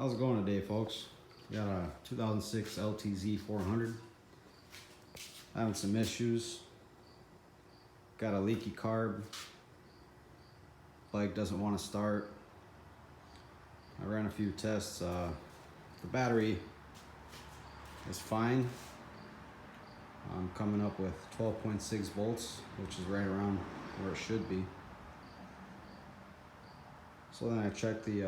How's it going today, folks? Got a 2006 LTZ 400. Having some issues. Got a leaky carb. Bike doesn't want to start. I ran a few tests. The battery is fine. I'm coming up with 12.6 volts, which is right around where it should be. So then I checked the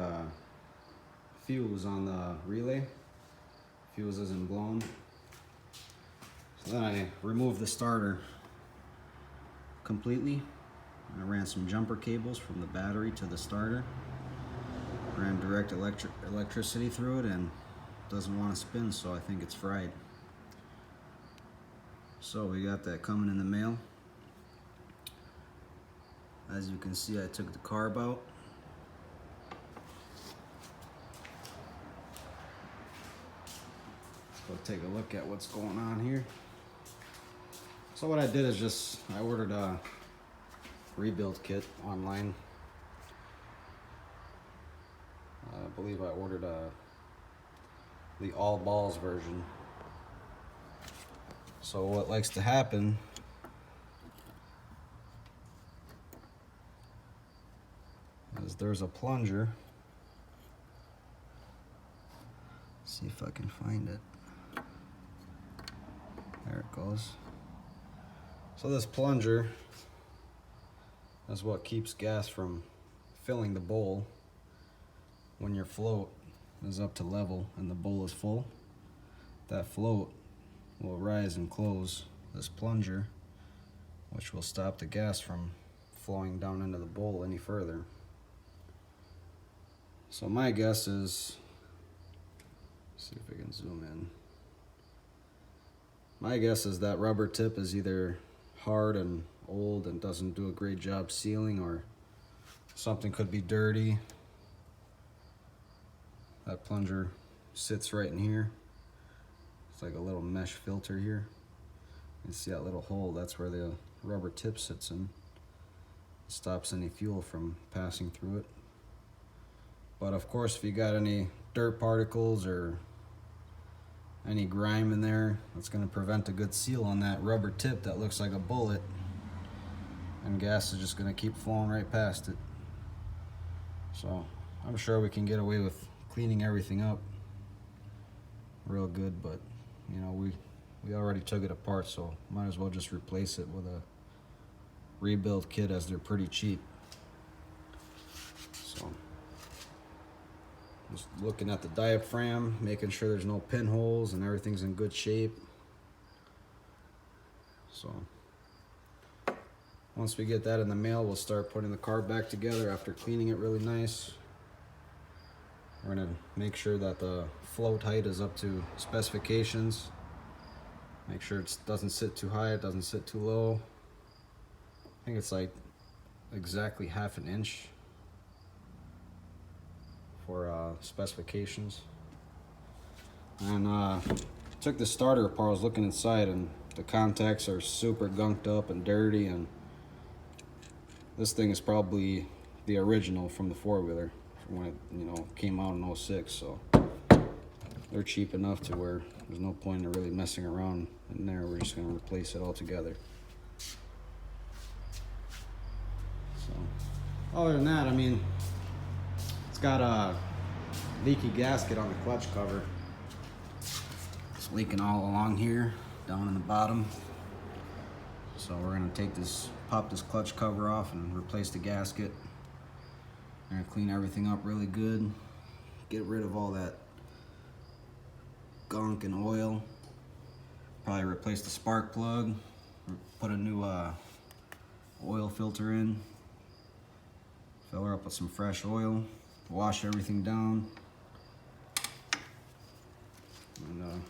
fuse on the relay. Fuse isn't blown. So then I removed the starter completely. I ran some jumper cables from the battery to the starter. Ran direct electricity through it and it doesn't want to spin, so I think it's fried. So we got that coming in the mail. As you can see, I took the carb out. Let's go take a look at what's going on here. So what I did is I ordered a rebuild kit online. I believe I ordered the all balls version. So what likes to happen is there's a plunger. Let's see if I can find it. There it goes. So this plunger is what keeps gas from filling the bowl when your float is up to level and the bowl is full. That float will rise and close this plunger, which will stop the gas from flowing down into the bowl any further. So my guess is, let's see if I can zoom in. My guess is that rubber tip is either hard and old and doesn't do a great job sealing, or something could be dirty. That plunger sits right in here. It's like a little mesh filter here. You see that little hole? That's where the rubber tip sits in. It stops any fuel from passing through it. But of course, if you got any dirt particles or any grime in there, that's going to prevent a good seal on that rubber tip that looks like a bullet, and gas is just going to keep flowing right past it. So I'm sure we can get away with cleaning everything up real good, but you know, we already took it apart, so might as well just replace it with a rebuild kit, as they're pretty cheap. So just looking at the diaphragm, making sure there's no pinholes and everything's in good shape. So once we get that in the mail, we'll start putting the car back together after cleaning it really nice. We're gonna make sure that the float height is up to specifications. Make sure it doesn't sit too high, it doesn't sit too low. I think it's like exactly ½ an inch for specifications. And took the starter apart. I was looking inside and the contacts are super gunked up and dirty, and this thing is probably the original from the four-wheeler when it, you know, came out in 06. So they're cheap enough to where there's no point in really messing around in there. We're just going to replace it all together. So other than that, I mean, it's got a leaky gasket on the clutch cover. It's leaking all along here, down in the bottom. So we're going to pop this clutch cover off and replace the gasket. We're going to clean everything up really good, get rid of all that gunk and oil. Probably replace the spark plug, put a new oil filter in, fill her up with some fresh oil, wash everything down, and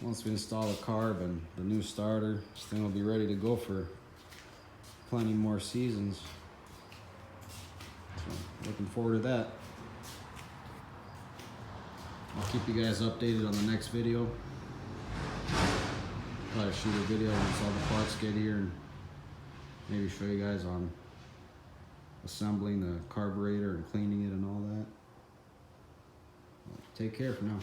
once we install the carb and the new starter, this thing will be ready to go for plenty more seasons. So looking forward to that. I'll keep you guys updated on the next video. Probably shoot a video once all the parts get here and maybe show you guys on assembling the carburetor and cleaning it and all that. Take care for now.